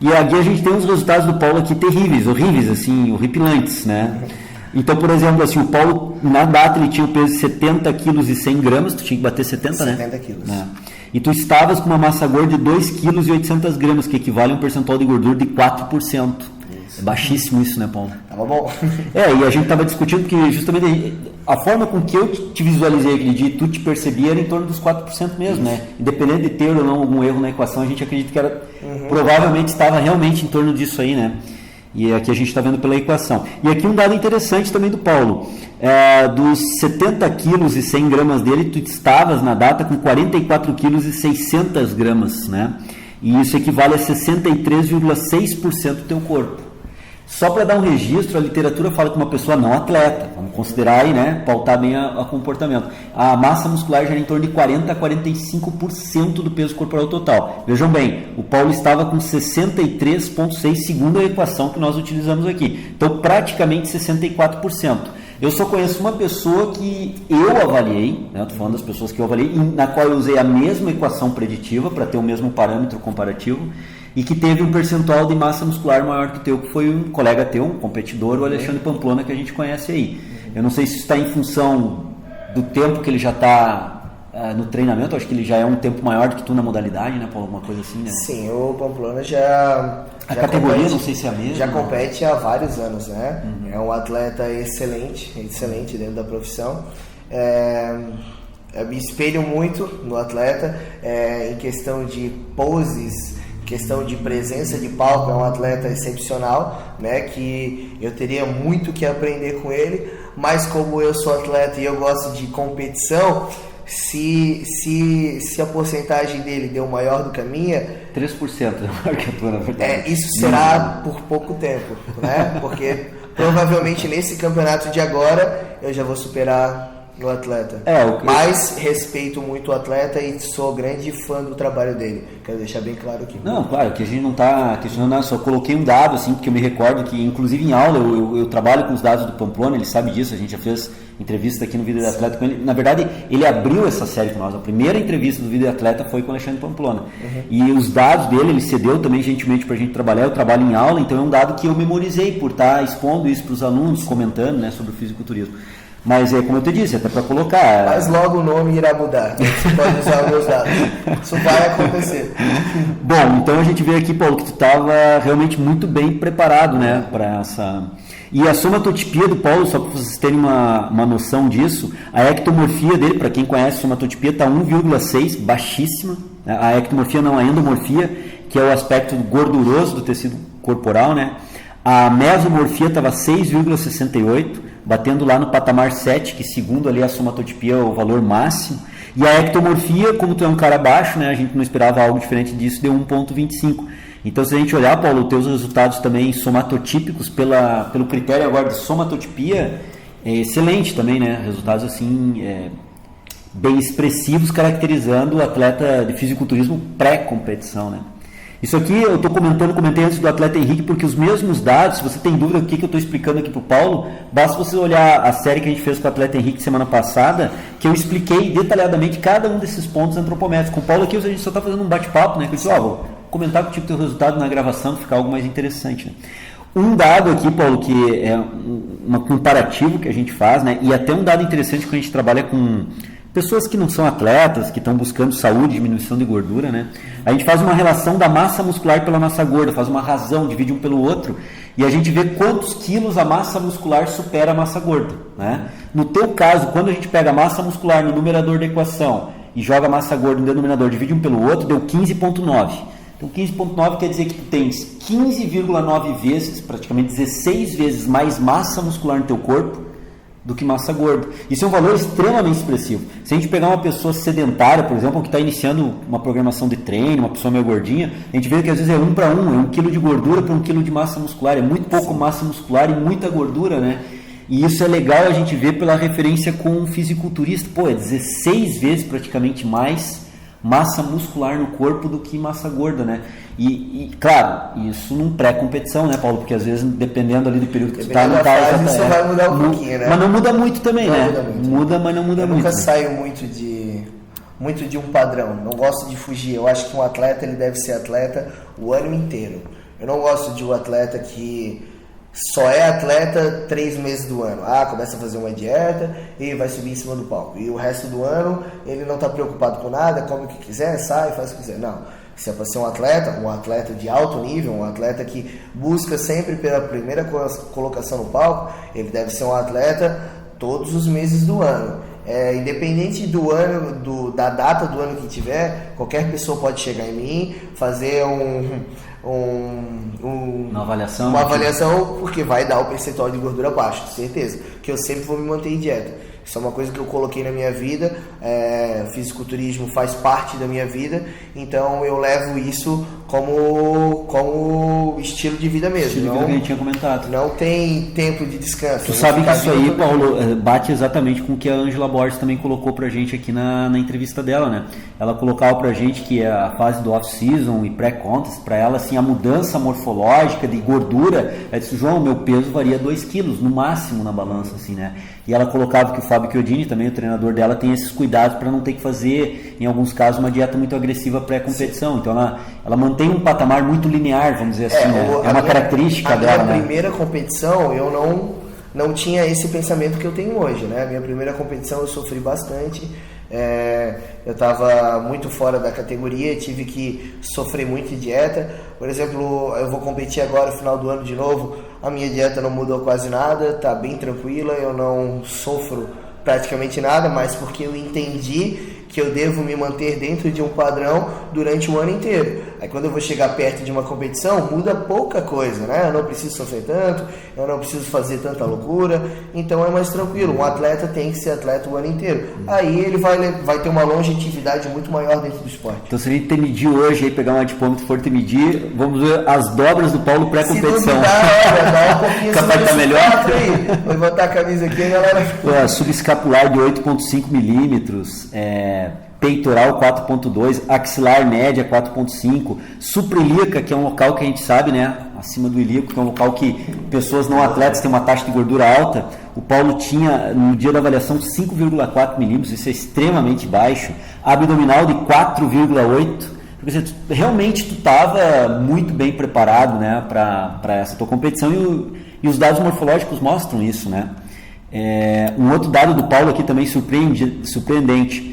E aqui a gente tem os resultados do Paulo aqui terríveis, horríveis, assim, horripilantes, né? Então, por exemplo, assim, o Paulo, na data, ele tinha o peso de 70 quilos e 100 gramas, tu tinha que bater 70, né? 70 quilos. Né? E tu estavas com uma massa gorda de 2 quilos e 800 gramas, que equivale a um percentual de gordura de 4%. É baixíssimo isso, né, Paulo? Tava bom. E a gente estava discutindo que justamente a forma com que eu te visualizei aquele dia e tu te percebia era em torno dos 4% mesmo, né? Independente de ter ou não algum erro na equação, a gente acredita que era, provavelmente estava realmente em torno disso aí, né? E aqui a gente está vendo pela equação. E aqui um dado interessante também do Paulo. Dos 70 quilos e 100 gramas dele, tu estavas na data com 44 quilos e 600 gramas, né? E isso equivale a 63,6% do teu corpo. Só para dar um registro, a literatura fala que uma pessoa não atleta, vamos considerar aí, né, pautar bem a comportamento. A massa muscular já era em torno de 40 a 45% do peso corporal total. Vejam bem, o Paulo estava com 63,6% segundo a equação que nós utilizamos aqui. Então, praticamente 64%. Eu só conheço uma pessoa que eu avaliei, né, estou falando das pessoas que eu avaliei, na qual eu usei a mesma equação preditiva para ter o mesmo parâmetro comparativo, e que teve um percentual de massa muscular maior que o teu, que foi um colega teu, um competidor, o Alexandre Pamplona, que a gente conhece aí. Eu não sei se isso está em função do tempo que ele já está no treinamento, acho que ele já é um tempo maior do que tu na modalidade, né, Paulo? Alguma coisa assim, né? Sim, o Pamplona já a categoria, compete, não sei se é a mesma. Já compete há vários anos, né? É um atleta excelente dentro da profissão. Eu me espelho muito no atleta em questão de poses, questão de presença de palco. É um atleta excepcional, né, que eu teria muito que aprender com ele, mas como eu sou atleta e eu gosto de competição, se a porcentagem dele deu maior do que a minha, 3% maior que a tua, na verdade. Isso será por pouco tempo, né, porque provavelmente nesse campeonato de agora eu já vou superar o atleta. Mas respeito muito o atleta e sou grande fã do trabalho dele. Quero deixar bem claro aqui. Não, claro, que a gente não está questionando, só coloquei um dado, assim, porque eu me recordo que, inclusive em aula, eu trabalho com os dados do Pamplona, ele sabe disso, a gente já fez entrevista aqui no Vida de Atleta com ele. Na verdade, ele abriu essa série com nós. A primeira entrevista do Vida de Atleta foi com o Alexandre Pamplona. E os dados dele, ele cedeu também gentilmente para a gente trabalhar. Eu trabalho em aula, então é um dado que eu memorizei por estar expondo isso para os alunos, comentando, né, sobre o fisiculturismo. Mas é como eu te disse, até para colocar. Mas logo o nome irá mudar. Você pode usar os meus dados. Isso vai acontecer. Bom, então a gente vê aqui, Paulo, que tu estava realmente muito bem preparado, né, para essa. E a somatotipia do Paulo, só para vocês terem uma noção disso, a ectomorfia dele, para quem conhece a somatotipia, está 1,6, baixíssima. A ectomorfia não, a endomorfia, que é o aspecto gorduroso do tecido corporal, né? A mesomorfia estava 6,68, batendo lá no patamar 7, que segundo ali a somatotipia é o valor máximo. E a ectomorfia, como tu é um cara baixo, né, a gente não esperava algo diferente disso, deu 1,25. Então, se a gente olhar, Paulo, os teus resultados também somatotípicos pelo critério agora de somatotipia, é excelente também, né? Resultados assim bem expressivos, caracterizando o atleta de fisiculturismo pré-competição, né? Isso aqui eu estou comentei antes do atleta Henrique, porque os mesmos dados, se você tem dúvida do que eu estou explicando aqui para o Paulo, basta você olhar a série que a gente fez com o atleta Henrique semana passada, que eu expliquei detalhadamente cada um desses pontos antropométricos. Com o Paulo aqui a gente só está fazendo um bate-papo, né? Que eu disse, vou comentar contigo o teu resultado na gravação, ficar algo mais interessante, né? Um dado aqui, Paulo, que é um comparativo que a gente faz, né? E até um dado interessante que a gente trabalha com pessoas que não são atletas, que estão buscando saúde, diminuição de gordura, né? A gente faz uma relação da massa muscular pela massa gorda, faz uma razão, divide um pelo outro, e a gente vê quantos quilos a massa muscular supera a massa gorda, né? No teu caso, quando a gente pega a massa muscular no numerador da equação e joga a massa gorda no denominador, divide um pelo outro, deu 15,9. Então 15,9 quer dizer que tu tens 15,9 vezes, praticamente 16 vezes mais massa muscular no teu corpo do que massa gorda. Isso é um valor extremamente expressivo. Se a gente pegar uma pessoa sedentária, por exemplo, que está iniciando uma programação de treino, uma pessoa meio gordinha, a gente vê que às vezes é 1 para 1, é 1 quilo de gordura para 1 quilo de massa muscular, é muito pouco massa muscular e muita gordura, né? E isso é legal a gente ver pela referência com um fisiculturista. Pô, é 16 vezes praticamente mais massa muscular no corpo do que massa gorda, né? E claro, isso num pré-competição, né, Paulo? Porque às vezes, dependendo ali do período que tu está, não tá, isso vai mudar um pouquinho, né? Mas não muda muito também, não né? Muda muito. Muda, mas não muda eu muito. Eu nunca saio muito de um padrão. Não gosto de fugir. Eu acho que um atleta, ele deve ser atleta o ano inteiro. Eu não gosto de um atleta que só é atleta 3 meses do ano. Começa a fazer uma dieta e vai subir em cima do palco. E o resto do ano ele não está preocupado com nada, come o que quiser, sai, faz o que quiser. Não. Se é para ser um atleta de alto nível, um atleta que busca sempre pela primeira colocação no palco, ele deve ser um atleta todos os meses do ano. Independente do ano, da data do ano que tiver, qualquer pessoa pode chegar em mim, fazer uma avaliação, porque vai dar o percentual de gordura baixo, certeza, que eu sempre vou me manter em dieta. Isso é uma coisa que eu coloquei na minha vida, fisiculturismo faz parte da minha vida, então eu levo isso como estilo de vida mesmo. Estilo de vida que a gente tinha comentado. Não tem tempo de descanso. Tu sabe que isso aí, Paulo, bate exatamente com o que a Ângela Borges também colocou pra gente aqui na entrevista dela, né? Ela colocava pra gente que a fase do off-season e pré-contest, pra ela, assim, a mudança morfológica de gordura, ela disse, João, meu peso varia 2 quilos, no máximo na balança, assim, né? E ela colocava que o Fábio Chiodini, também o treinador dela, tem esses cuidados para não ter que fazer, em alguns casos, uma dieta muito agressiva pré-competição. Então ela mantém um patamar muito linear, vamos dizer assim, né? É uma característica dela. Na primeira competição eu não tinha esse pensamento que eu tenho hoje, né? A minha primeira competição eu sofri bastante. Eu estava muito fora da categoria, tive que sofrer muito de dieta. Por exemplo, eu vou competir agora no final do ano de novo, a minha dieta não mudou quase nada, está bem tranquila, eu não sofro praticamente nada, mas porque eu entendi que eu devo me manter dentro de um padrão durante o ano inteiro. Aí quando eu vou chegar perto de uma competição, muda pouca coisa, né? Eu não preciso sofrer tanto, eu não preciso fazer tanta loucura, então é mais tranquilo. Um atleta tem que ser atleta o ano inteiro. Aí ele vai ter uma longevidade muito maior dentro do esporte. Então se a gente te medir hoje, aí pegar um adipômetro e for te medir, vamos ver as dobras do Paulo pré-competição. Se dá um pouquinho capaz de estar melhor. Aí. Vou botar a camisa aqui, galera. Subescapular de 8,5 milímetros, peitoral 4.2, axilar média 4.5, suprailíaca, que é um local que a gente sabe, né, acima do ilíaco, que é um local que pessoas não atletas têm uma taxa de gordura alta, o Paulo tinha no dia da avaliação 5,4 milímetros, isso é extremamente baixo, abdominal de 4,8, porque realmente tu estava muito bem preparado, né, para essa tua competição e os dados morfológicos mostram isso, né. Um outro dado do Paulo aqui também surpreendente,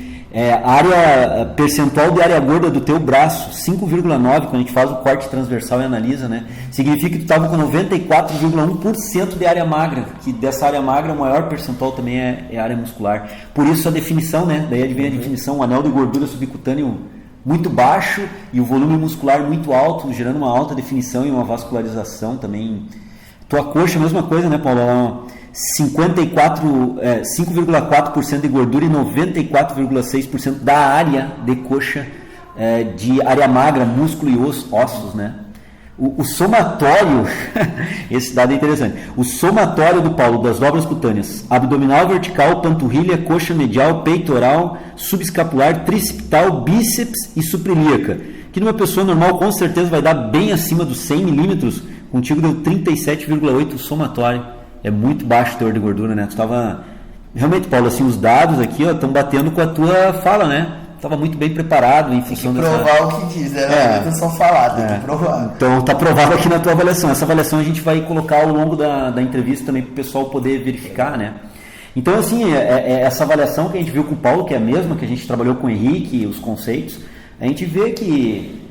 a área percentual de área gorda do teu braço, 5,9, quando a gente faz o corte transversal e analisa, né, significa que tu estava com 94,1% de área magra, que dessa área magra o maior percentual também é área muscular. Por isso a definição, né, daí vem a definição, o anel de gordura subcutâneo muito baixo e o volume muscular muito alto, gerando uma alta definição e uma vascularização também. Tua coxa, mesma coisa, né, Paulo? 5,4% de gordura e 94,6% da área de coxa, de área magra, músculo e ossos, né? O somatório, esse dado é interessante, o somatório do Paulo das dobras cutâneas, abdominal, vertical, panturrilha, coxa medial, peitoral, subescapular, tricipital, bíceps e suprailíaca, que numa pessoa normal com certeza vai dar bem acima dos 100 milímetros, contigo deu 37,8 o somatório. É muito baixo o teor de gordura, né? Tu estava... Realmente, Paulo, assim, os dados aqui estão batendo com a tua fala, né? Estava muito bem preparado em função dessa... Tem que provar o que diz, né? Não é só falar, tem que provar. Então, está provado aqui na tua avaliação. Essa avaliação a gente vai colocar ao longo da entrevista também para o pessoal poder verificar, né? Então, assim, essa avaliação que a gente viu com o Paulo, que é a mesma que a gente trabalhou com o Henrique, os conceitos, a gente vê que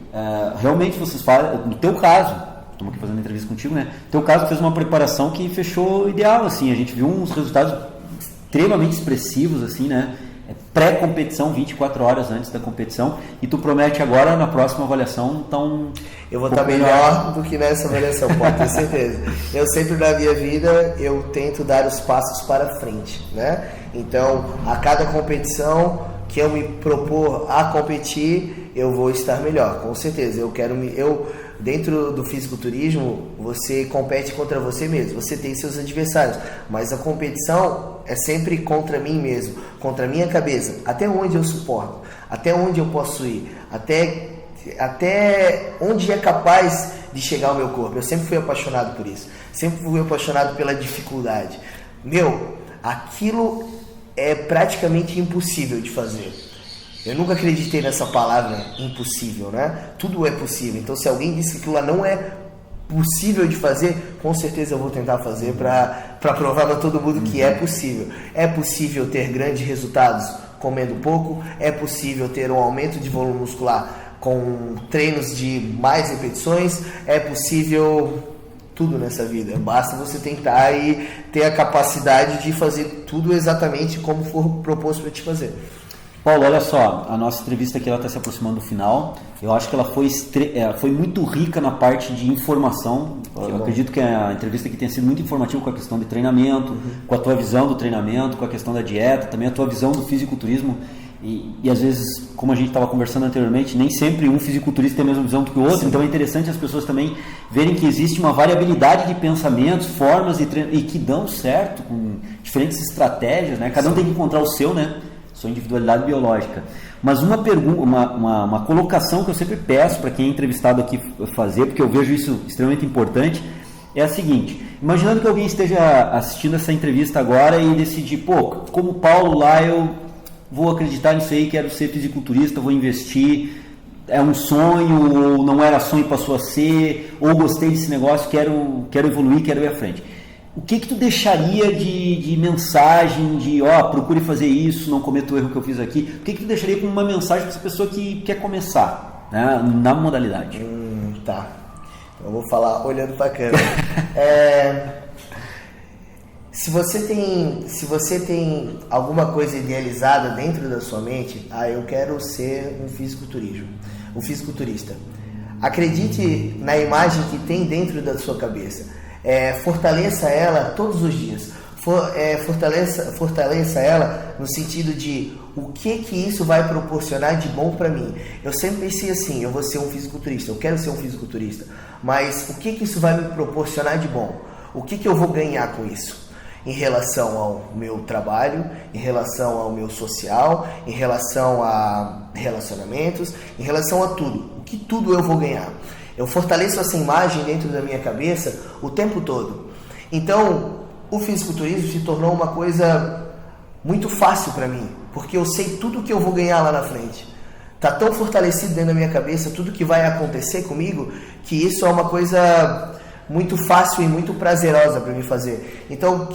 realmente vocês fazem, no teu caso... Estamos aqui fazendo entrevista contigo, né? Teu caso fez uma preparação que fechou ideal, assim. A gente viu uns resultados extremamente expressivos, assim, né? Pré-competição, 24 horas antes da competição. E tu promete agora, na próxima avaliação, então... Eu vou estar melhor do que nessa avaliação, pode ter certeza. Eu sempre na minha vida, eu tento dar os passos para frente, né? Então, a cada competição que eu me propor a competir, eu vou estar melhor, com certeza. Dentro do fisiculturismo, você compete contra você mesmo, você tem seus adversários, mas a competição é sempre contra mim mesmo, contra a minha cabeça, até onde eu suporto, até onde eu posso ir, até onde é capaz de chegar o meu corpo. Eu sempre fui apaixonado por isso, sempre fui apaixonado pela dificuldade. Aquilo é praticamente impossível de fazer. Eu nunca acreditei nessa palavra impossível, né? Tudo é possível. Então, se alguém disse que aquilo lá não é possível de fazer, com certeza eu vou tentar fazer para provar para todo mundo que é possível. É possível ter grandes resultados comendo pouco, é possível ter um aumento de volume muscular com treinos de mais repetições, é possível tudo nessa vida. Basta você tentar e ter a capacidade de fazer tudo exatamente como for proposto para te fazer. Paulo, olha só, a nossa entrevista aqui está se aproximando do final. Eu acho que ela foi muito rica na parte de informação. Eu acredito que a entrevista aqui tenha sido muito informativa com a questão de treinamento, com a tua visão do treinamento, com a questão da dieta, também a tua visão do fisiculturismo. E às vezes, como a gente estava conversando anteriormente, nem sempre um fisiculturista tem a mesma visão do que o outro. Sim. Então é interessante as pessoas também verem que existe uma variabilidade de pensamentos, formas de treino, e que dão certo com diferentes estratégias, né? Cada um tem que encontrar o seu, né? Sua individualidade biológica. Mas uma pergunta, uma colocação que eu sempre peço para quem é entrevistado aqui fazer, porque eu vejo isso extremamente importante, é a seguinte: imaginando que alguém esteja assistindo essa entrevista agora e decidir, como Paulo lá, eu vou acreditar nisso aí, quero ser fisiculturista, vou investir, é um sonho, ou não era sonho e passou a ser, ou gostei desse negócio, quero evoluir, quero ir à frente. O que tu deixaria de mensagem, de procure fazer isso, não cometa o erro que eu fiz aqui? O que tu deixaria como uma mensagem para essa pessoa que quer começar, né, na modalidade? Tá. Eu vou falar olhando para a câmera. Se você tem alguma coisa idealizada dentro da sua mente, eu quero ser um fisiculturista. Acredite na imagem que tem dentro da sua cabeça. Fortaleça ela todos os dias. Fortaleça ela no sentido de o que isso vai proporcionar de bom para mim. Eu sempre pensei assim: eu vou ser um fisiculturista, eu quero ser um fisiculturista, mas o que isso vai me proporcionar de bom? O que eu vou ganhar com isso? Em relação ao meu trabalho, em relação ao meu social, em relação a relacionamentos, em relação a tudo. O que tudo eu vou ganhar? Eu fortaleço essa imagem dentro da minha cabeça o tempo todo. Então, o fisiculturismo se tornou uma coisa muito fácil para mim, porque eu sei tudo que eu vou ganhar lá na frente. Tá tão fortalecido dentro da minha cabeça tudo que vai acontecer comigo, que isso é uma coisa muito fácil e muito prazerosa para mim fazer. Então,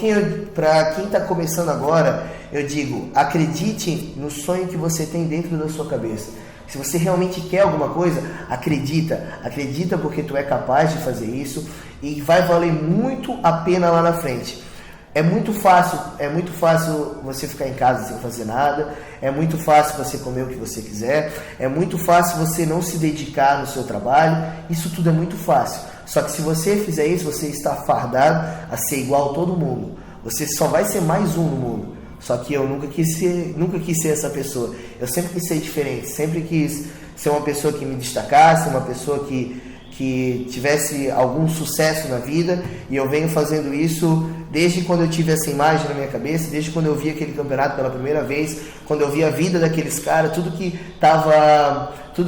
para quem está começando agora, eu digo, acredite no sonho que você tem dentro da sua cabeça. Se você realmente quer alguma coisa, acredita porque tu é capaz de fazer isso e vai valer muito a pena lá na frente. É muito fácil você ficar em casa sem fazer nada, é muito fácil você comer o que você quiser, é muito fácil você não se dedicar no seu trabalho, isso tudo é muito fácil. Só que se você fizer isso, você está fardado a ser igual a todo mundo. Você só vai ser mais um no mundo. Só que eu nunca quis ser essa pessoa. Eu sempre quis ser diferente, sempre quis ser uma pessoa que me destacasse, uma pessoa que tivesse algum sucesso na vida, e eu venho fazendo isso desde quando eu tive essa imagem na minha cabeça, desde quando eu vi aquele campeonato pela primeira vez, quando eu vi a vida daqueles caras, tudo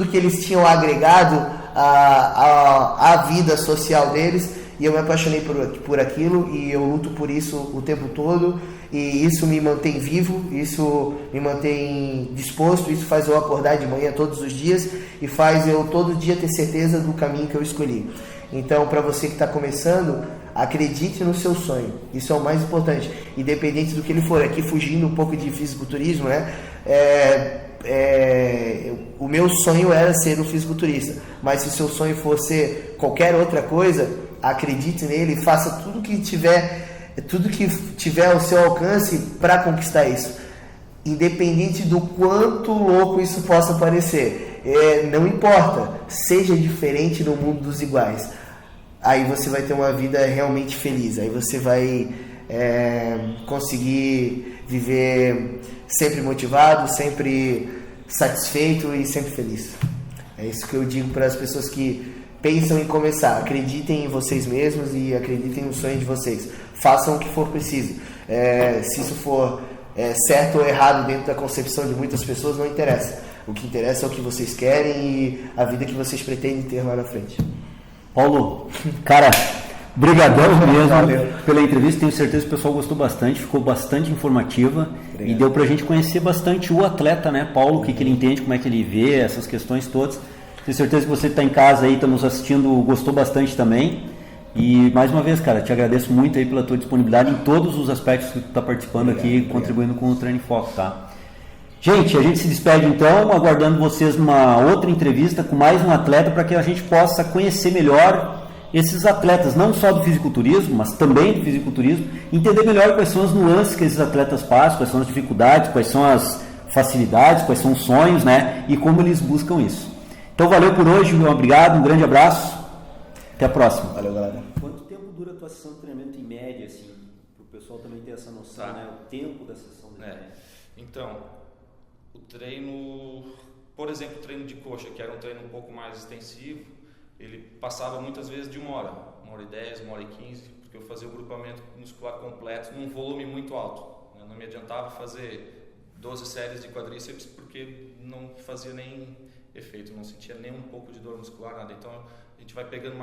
que eles tinham agregado à vida social deles, e eu me apaixonei por aquilo, e eu luto por isso o tempo todo, e isso me mantém vivo, isso me mantém disposto, isso faz eu acordar de manhã todos os dias e faz eu todo dia ter certeza do caminho que eu escolhi. Então, para você que está começando, acredite no seu sonho, isso é o mais importante, independente do que ele for. Aqui fugindo um pouco de fisiculturismo, né? O meu sonho era ser um fisiculturista, mas se o seu sonho for ser qualquer outra coisa, acredite nele, faça tudo que tiver ao seu alcance para conquistar isso, independente do quanto louco isso possa parecer. Não importa, seja diferente no mundo dos iguais, aí você vai ter uma vida realmente feliz, aí você vai conseguir viver sempre motivado, sempre satisfeito e sempre feliz. É isso que eu digo para as pessoas que pensam em começar. Acreditem em vocês mesmos e acreditem no sonho de vocês. Façam o que for preciso. Se isso for certo ou errado dentro da concepção de muitas pessoas, não interessa. O que interessa é o que vocês querem e a vida que vocês pretendem ter lá na frente. Paulo, cara, brigadão mesmo. Valeu. Pela entrevista. Tenho certeza que o pessoal gostou bastante, ficou bastante informativa. Obrigado. E deu pra gente conhecer bastante o atleta, né, Paulo, o que ele entende, como é que ele vê, essas questões todas. Tenho certeza que você está em casa aí, está nos assistindo, gostou bastante também. E mais uma vez, cara, te agradeço muito aí pela tua disponibilidade em todos os aspectos que tu está participando. Obrigado. Contribuindo com o Treino em Foco, tá? Gente, a gente se despede então, aguardando vocês numa outra entrevista com mais um atleta, para que a gente possa conhecer melhor esses atletas, não só do fisiculturismo, mas também do fisiculturismo, entender melhor quais são as nuances que esses atletas passam, quais são as dificuldades, quais são as facilidades, quais são os sonhos, né? E como eles buscam isso. Então valeu por hoje, meu obrigado, um grande abraço, até a próxima. Valeu, galera. Quanto tempo dura a tua sessão de treinamento em média, assim, para o pessoal também ter essa noção, né? O tempo da sessão de treinamento. Então, o treino, por exemplo, o treino de coxa, que era um treino um pouco mais extensivo, ele passava muitas vezes de 1 hora, 1h10, 1h15, porque eu fazia o grupamento muscular completo num volume muito alto. Não me adiantava fazer 12 séries de quadríceps, porque não fazia nem efeito, não sentia nem um pouco de dor muscular, nada. Então a gente vai pegando uma